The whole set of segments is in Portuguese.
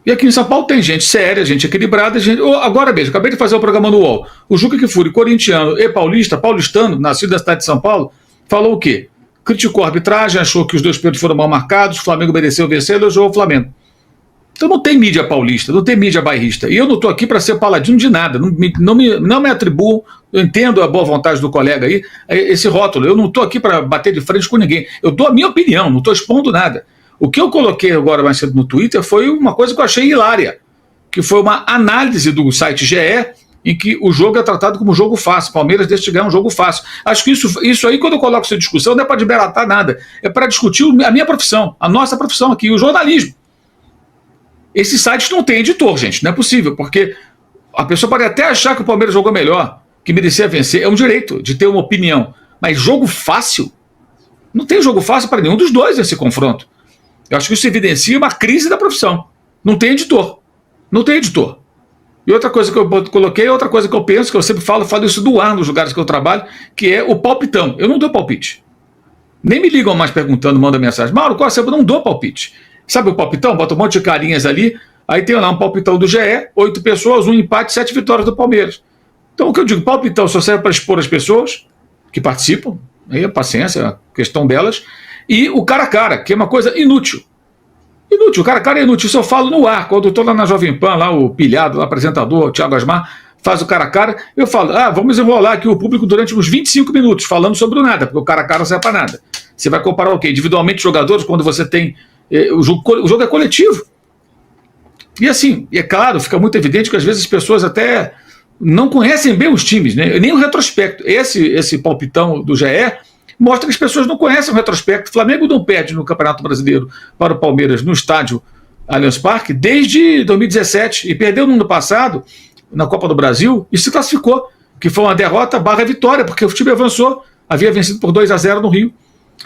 E aqui em São Paulo tem gente séria, gente equilibrada, gente... Agora mesmo, acabei de fazer o programa no UOL. O Juca Kfouri, corintiano e paulistano, nascido da cidade de São Paulo, falou o quê? Criticou a arbitragem, achou que os dois pênaltis foram mal marcados, o Flamengo mereceu vencer, elogiou o Flamengo. Então não tem mídia paulista, não tem mídia bairrista. E eu não estou aqui para ser paladino de nada, não me atribuo, eu entendo a boa vontade do colega aí, esse rótulo. Eu não estou aqui para bater de frente com ninguém. Eu dou a minha opinião, não estou expondo nada. O que eu coloquei agora mais cedo no Twitter foi uma coisa que eu achei hilária, que foi uma análise do site GE, em que o jogo é tratado como jogo fácil. Palmeiras deixa de ganhar um jogo fácil. Acho que isso aí, quando eu coloco essa discussão, não é para desbaratar nada, é para discutir a minha profissão, a nossa profissão aqui, o jornalismo. Esses sites não têm editor, gente, não é possível, porque a pessoa pode até achar que o Palmeiras jogou melhor, que merecia vencer, é um direito de ter uma opinião, mas jogo fácil? Não tem jogo fácil para nenhum dos dois nesse confronto. Eu acho que isso evidencia uma crise da profissão. Não tem editor. Não tem editor. E outra coisa que eu coloquei, outra coisa que eu penso, que eu sempre falo isso do ar nos lugares que eu trabalho, que é o palpitão. Eu não dou palpite. Nem me ligam mais perguntando, mandam mensagem. Mauro, qual é o seu? Eu não dou palpite. Sabe o palpitão? Bota um monte de carinhas ali, aí tem lá um palpitão do GE, 8 pessoas, 1 empate, 7 vitórias do Palmeiras. Então o que eu digo, palpitão só serve para expor as pessoas que participam, aí a paciência, a questão delas, e o cara a cara, que é uma coisa inútil. Inútil, o cara a cara é inútil, isso eu falo no ar, quando eu estou lá na Jovem Pan, lá o pilhado, o apresentador, o Thiago Asmar, faz o cara a cara, eu falo, vamos enrolar aqui o público durante uns 25 minutos, falando sobre o nada, porque o cara a cara não serve para nada. Você vai comparar o quê? Individualmente jogadores, quando você tem... O jogo é coletivo. E assim, é claro, fica muito evidente que às vezes as pessoas até não conhecem bem os times, né? Nem o retrospecto. Esse palpitão do GE mostra que as pessoas não conhecem o retrospecto. O Flamengo não perde no Campeonato Brasileiro para o Palmeiras no estádio Allianz Parque desde 2017 e perdeu no ano passado na Copa do Brasil e se classificou, que foi uma derrota / vitória, porque o time avançou, havia vencido por 2-0 no Rio.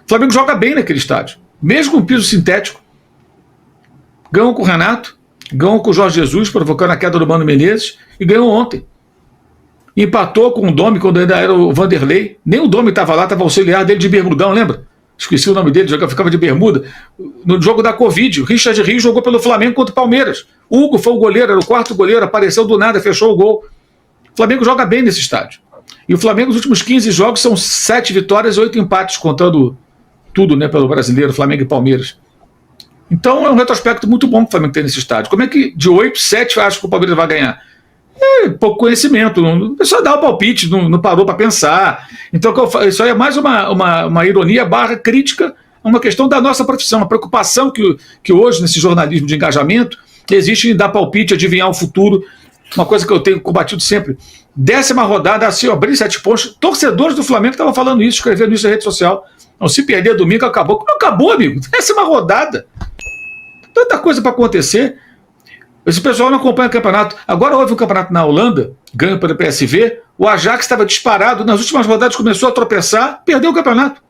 O Flamengo joga bem naquele estádio, mesmo com piso sintético. Ganhou com o Renato, ganhou com o Jorge Jesus, provocando a queda do Mano Menezes, e ganhou ontem. Empatou com o Domi quando ainda era o Vanderlei. Nem o Domi estava lá, estava auxiliar dele de bermudão, lembra? Esqueci o nome dele, ficava de bermuda. No jogo da Covid, o Richard Rios jogou pelo Flamengo contra o Palmeiras. O Hugo foi o goleiro, era o quarto goleiro, apareceu do nada, fechou o gol. O Flamengo joga bem nesse estádio. E o Flamengo, nos últimos 15 jogos, são 7 vitórias e 8 empates, contando tudo, né, pelo brasileiro, Flamengo e Palmeiras. Então é um retrospecto muito bom que o Flamengo tem nesse estádio. Como é que de 8, 7 acha que o Palmeiras vai ganhar? É pouco conhecimento, o pessoal dá o palpite, não parou para pensar. Então isso aí é mais uma ironia / crítica a uma questão da nossa profissão, a preocupação que hoje nesse jornalismo de engajamento existe em dar palpite, adivinhar o futuro. Uma coisa que eu tenho combatido sempre. 10ª rodada, assim, abrir 7 pontos. Torcedores do Flamengo estavam falando isso, escrevendo isso na rede social. Não, se perder domingo, acabou. Como acabou, amigo? 10ª rodada. Tanta coisa para acontecer. Esse pessoal não acompanha o campeonato. Agora houve um campeonato na Holanda, ganho pelo PSV. O Ajax estava disparado. Nas últimas rodadas começou a tropeçar, perdeu o campeonato.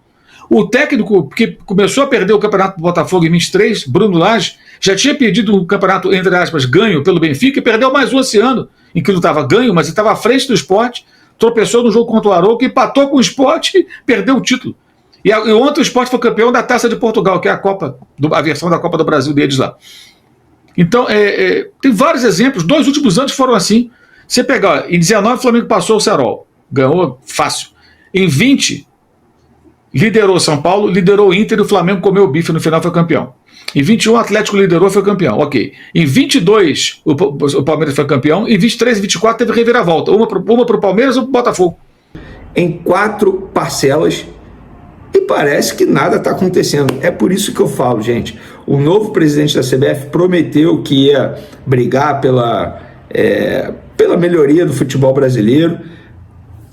O técnico que começou a perder o campeonato do Botafogo em 23, Bruno Lage, já tinha perdido um campeonato, entre aspas, ganho pelo Benfica e perdeu mais um esse ano, em que não estava ganho, mas estava à frente do Sport, tropeçou no jogo contra o Arouca, empatou com o Sport e perdeu o título. E ontem o Sport foi campeão da Taça de Portugal, que é a versão da Copa do Brasil deles lá. Então, tem vários exemplos. 2 últimos anos foram assim. Você pegar, em 19 o Flamengo passou o Serol, ganhou fácil. Em 20, liderou São Paulo, liderou o Inter e o Flamengo comeu o bife, no final foi campeão. Em 21 o Atlético liderou e foi campeão, ok. Em 22 o Palmeiras foi campeão, em 23 e 24 teve reviravolta, uma para o Palmeiras e uma para o Botafogo. Em 4 parcelas. E parece que nada está acontecendo. É por isso que eu falo, gente. O novo presidente da CBF prometeu que ia brigar pela melhoria do futebol brasileiro.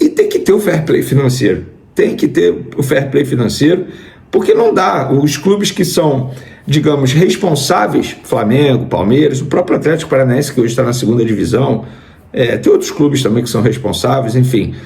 E tem que ter o fair play financeiro. Tem que ter o fair play financeiro, porque não dá. Os clubes que são, digamos, responsáveis, Flamengo, Palmeiras, o próprio Atlético Paranaense, que hoje está na 2ª divisão, tem outros clubes também que são responsáveis, enfim,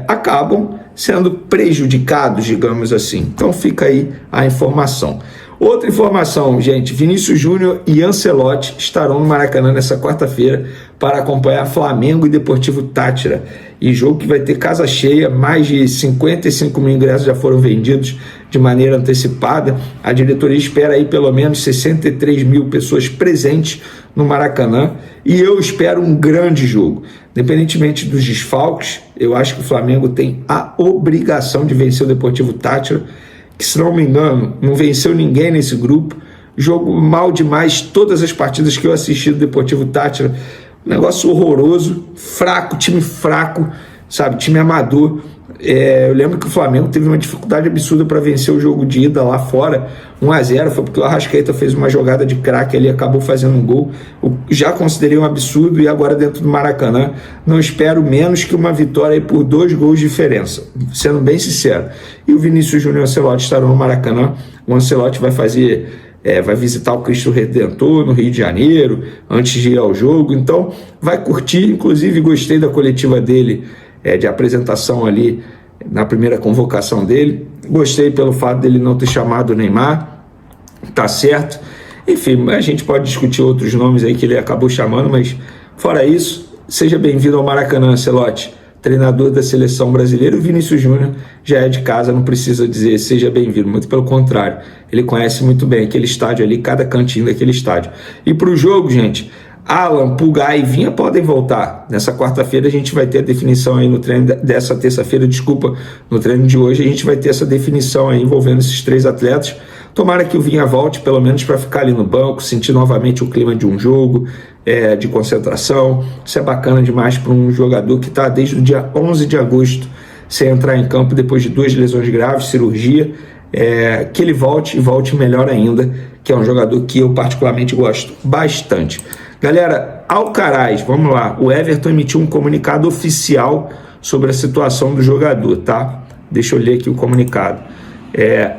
acabam sendo prejudicados, digamos assim. Então fica aí a informação. Outra informação, gente, Vinícius Júnior e Ancelotti estarão no Maracanã nessa quarta-feira para acompanhar Flamengo e Deportivo Táchira. E jogo que vai ter casa cheia, mais de 55 mil ingressos já foram vendidos de maneira antecipada. A diretoria espera aí pelo menos 63 mil pessoas presentes no Maracanã e eu espero um grande jogo. Independentemente dos desfalques, eu acho que o Flamengo tem a obrigação de vencer o Deportivo Táchira, que, se não me engano, não venceu ninguém nesse grupo. Jogo mal demais, todas as partidas que eu assisti do Deportivo Táchira, um negócio horroroso, fraco, time fraco, sabe, time amador. Eu lembro que o Flamengo teve uma dificuldade absurda para vencer o jogo de ida lá fora, 1-0, foi porque o Arrascaeta fez uma jogada de craque ali, acabou fazendo um gol. Eu já considerei um absurdo e agora dentro do Maracanã não espero menos que uma vitória aí por 2 gols de diferença, sendo bem sincero. E o Vinícius Júnior e o Ancelotti estarão no Maracanã. O Ancelotti vai vai visitar o Cristo Redentor no Rio de Janeiro antes de ir ao jogo, então vai curtir. Inclusive gostei da coletiva dele, de apresentação ali na primeira convocação dele. Gostei pelo fato dele não ter chamado o Neymar, tá certo. Enfim, a gente pode discutir outros nomes aí que ele acabou chamando, mas fora isso, seja bem-vindo ao Maracanã, Ancelotti, treinador da seleção brasileira. O Vinícius Júnior já é de casa, não precisa dizer seja bem-vindo, muito pelo contrário, ele conhece muito bem aquele estádio ali, cada cantinho daquele estádio. E para o jogo, gente, Alan, Pulgar e Vinha podem voltar. Nessa quarta-feira a gente vai ter a definição aí no treino dessa terça-feira, no treino de hoje a gente vai ter essa definição aí envolvendo esses 3 atletas. Tomara que o Vinha volte, pelo menos para ficar ali no banco, sentir novamente o clima de um jogo, de concentração. Isso é bacana demais para um jogador que está desde o dia 11 de agosto sem entrar em campo depois de 2 lesões graves, cirurgia. Que ele volte e volte melhor ainda, que é um jogador que eu particularmente gosto bastante. Galera, Alcaraz, vamos lá. O Everton emitiu um comunicado oficial sobre a situação do jogador, tá? Deixa eu ler aqui o comunicado.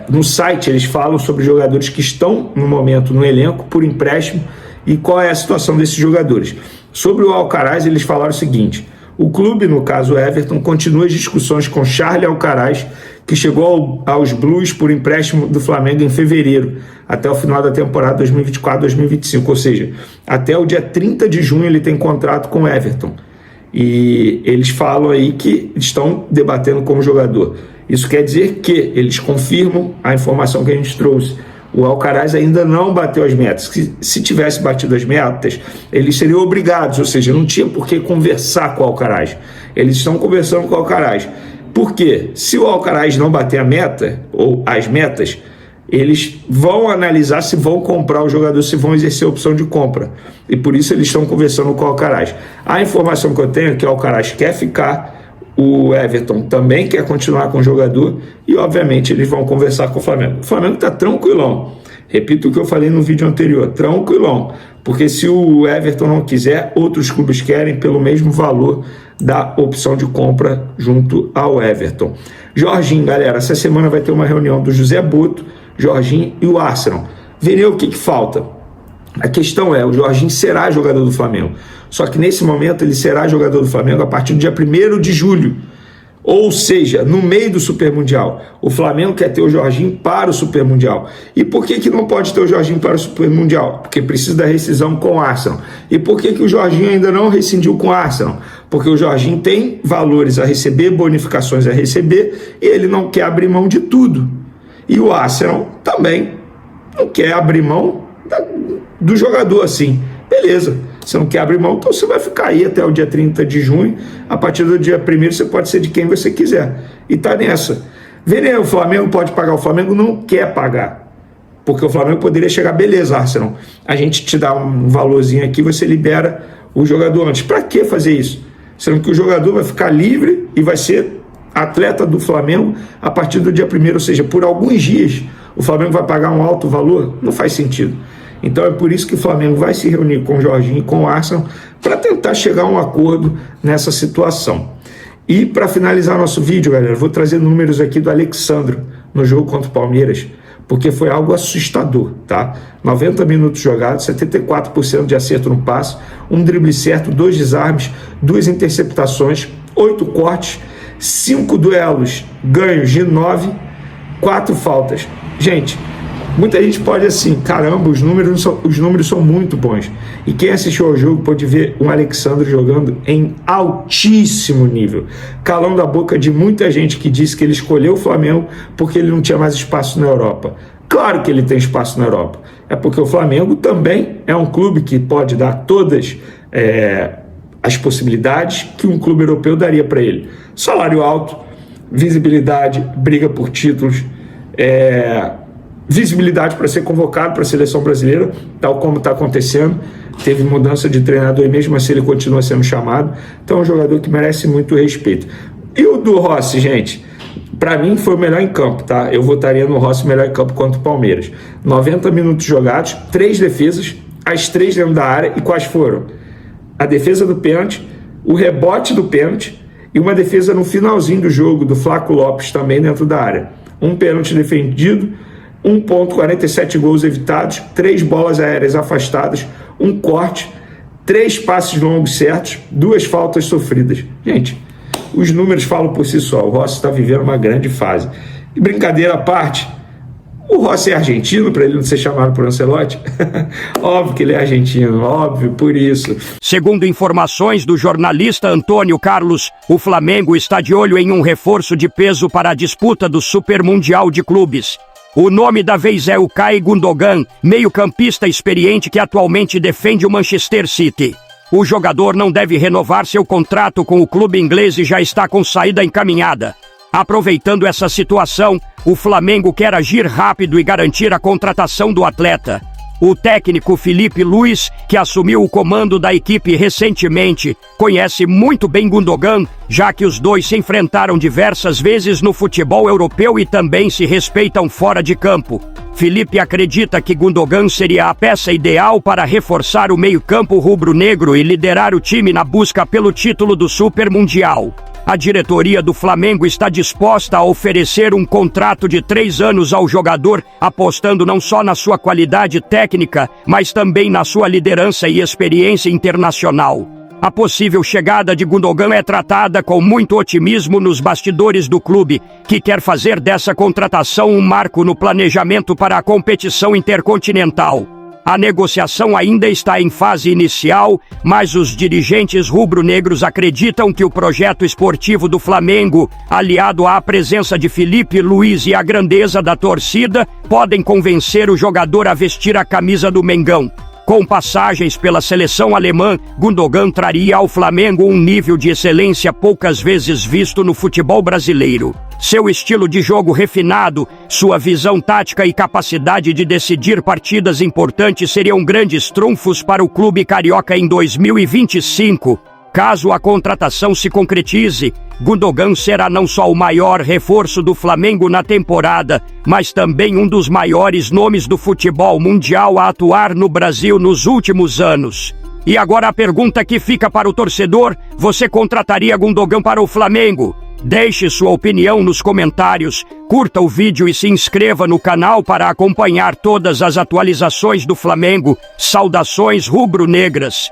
No site eles falam sobre jogadores que estão no momento no elenco por empréstimo e qual é a situação desses jogadores. Sobre o Alcaraz, eles falaram o seguinte: o clube, no caso o Everton, continua as discussões com Charles Alcaraz, que chegou aos Blues por empréstimo do Flamengo em fevereiro, até o final da temporada 2024-2025, ou seja, até o dia 30 de junho ele tem contrato com o Everton. E eles falam aí que estão debatendo com o jogador. Isso quer dizer que eles confirmam a informação que a gente trouxe. O Alcaraz ainda não bateu as metas. Se tivesse batido as metas, eles seriam obrigados, ou seja, não tinha por que conversar com o Alcaraz. Eles estão conversando com o Alcaraz. Por quê? Se o Alcaraz não bater a meta, ou as metas, eles vão analisar se vão comprar o jogador, se vão exercer a opção de compra. E por isso eles estão conversando com o Alcaraz. A informação que eu tenho é que o Alcaraz quer ficar, o Everton também quer continuar com o jogador e, obviamente, eles vão conversar com o Flamengo. O Flamengo está tranquilão. Repito o que eu falei no vídeo anterior, tranquilão. Porque se o Everton não quiser, outros clubes querem pelo mesmo valor da opção de compra junto ao Everton. Jorginho, galera, essa semana vai ter uma reunião do José Boto, Jorginho e o Arsenal. Verei o que falta. A questão é, o Jorginho será jogador do Flamengo. Só que nesse momento ele será jogador do Flamengo a partir do dia 1º de julho. Ou seja, no meio do Super Mundial. O Flamengo quer ter o Jorginho para o Super Mundial. E por que não pode ter o Jorginho para o Super Mundial? Porque precisa da rescisão com o Arsenal. E por que o Jorginho ainda não rescindiu com o Arsenal? Porque o Jorginho tem valores a receber, bonificações a receber, e ele não quer abrir mão de tudo. E o Arsenal também não quer abrir mão do jogador assim. Beleza, você não quer abrir mão, então você vai ficar aí até o dia 30 de junho. A partir do dia 1º você pode ser de quem você quiser. E tá nessa. Verem, o Flamengo pode pagar. O Flamengo não quer pagar. Porque o Flamengo poderia chegar, beleza, Arsenal, a gente te dá um valorzinho aqui, você libera o jogador antes. Para que fazer isso? Sendo que o jogador vai ficar livre e vai ser atleta do Flamengo a partir do dia 1º, ou seja, por alguns dias o Flamengo vai pagar um alto valor? Não faz sentido. Então é por isso que o Flamengo vai se reunir com o Jorginho e com o Arsenal para tentar chegar a um acordo nessa situação. E para finalizar nosso vídeo, galera, vou trazer números aqui do Alexandro no jogo contra o Palmeiras, porque foi algo assustador, tá? 90 minutos jogados, 74% de acerto no passe, um drible certo, 2 desarmes, 2 interceptações, 8 cortes, 5 duelos ganhos de 9, 4 faltas. Gente, Muita gente pode assim, caramba, os números são muito bons. E quem assistiu ao jogo pode ver um Alexandre jogando em altíssimo nível, calando a boca de muita gente que disse que ele escolheu o Flamengo porque ele não tinha mais espaço na Europa. Claro que ele tem espaço na Europa, é porque o Flamengo também é um clube que pode dar todas as possibilidades que um clube europeu daria para ele. Salário alto, visibilidade, briga por títulos, visibilidade para ser convocado para a seleção brasileira, tal como está acontecendo. Teve mudança de treinador e mesmo assim ele continua sendo chamado. Então é um jogador que merece muito respeito. E o do Rossi, gente, para mim foi o melhor em campo, tá? Eu votaria no Rossi melhor em campo contra o Palmeiras. 90 minutos jogados, 3 defesas, as 3 dentro da área. E quais foram? A defesa do pênalti, o rebote do pênalti e uma defesa no finalzinho do jogo do Flaco Lopes também dentro da área. Um pênalti defendido, 1,47 gols evitados, 3 bolas aéreas afastadas, um corte, 3 passes longos certos, 2 faltas sofridas. Gente, os números falam por si só. O Rossi está vivendo uma grande fase. E brincadeira à parte, o Rossi é argentino para ele não ser chamado por Ancelotti? Óbvio que ele é argentino, óbvio, por isso. Segundo informações do jornalista Antônio Carlos, o Flamengo está de olho em um reforço de peso para a disputa do Super Mundial de Clubes. O nome da vez é Ilkay Gundogan, meio-campista experiente que atualmente defende o Manchester City. O jogador não deve renovar seu contrato com o clube inglês e já está com saída encaminhada. Aproveitando essa situação, o Flamengo quer agir rápido e garantir a contratação do atleta. O técnico Felipe Luiz, que assumiu o comando da equipe recentemente, conhece muito bem Gundogan, já que os dois se enfrentaram diversas vezes no futebol europeu e também se respeitam fora de campo. Felipe acredita que Gundogan seria a peça ideal para reforçar o meio-campo rubro-negro e liderar o time na busca pelo título do Super Mundial. A diretoria do Flamengo está disposta a oferecer um contrato de 3 anos ao jogador, apostando não só na sua qualidade técnica, mas também na sua liderança e experiência internacional. A possível chegada de Gundogan é tratada com muito otimismo nos bastidores do clube, que quer fazer dessa contratação um marco no planejamento para a competição intercontinental. A negociação ainda está em fase inicial, mas os dirigentes rubro-negros acreditam que o projeto esportivo do Flamengo, aliado à presença de Felipe Luiz e à grandeza da torcida, podem convencer o jogador a vestir a camisa do Mengão. Com passagens pela seleção alemã, Gundogan traria ao Flamengo um nível de excelência poucas vezes visto no futebol brasileiro. Seu estilo de jogo refinado, sua visão tática e capacidade de decidir partidas importantes seriam grandes trunfos para o clube carioca em 2025. Caso a contratação se concretize, Gundogan será não só o maior reforço do Flamengo na temporada, mas também um dos maiores nomes do futebol mundial a atuar no Brasil nos últimos anos. E agora a pergunta que fica para o torcedor: você contrataria Gundogan para o Flamengo? Deixe sua opinião nos comentários, curta o vídeo e se inscreva no canal para acompanhar todas as atualizações do Flamengo. Saudações rubro-negras!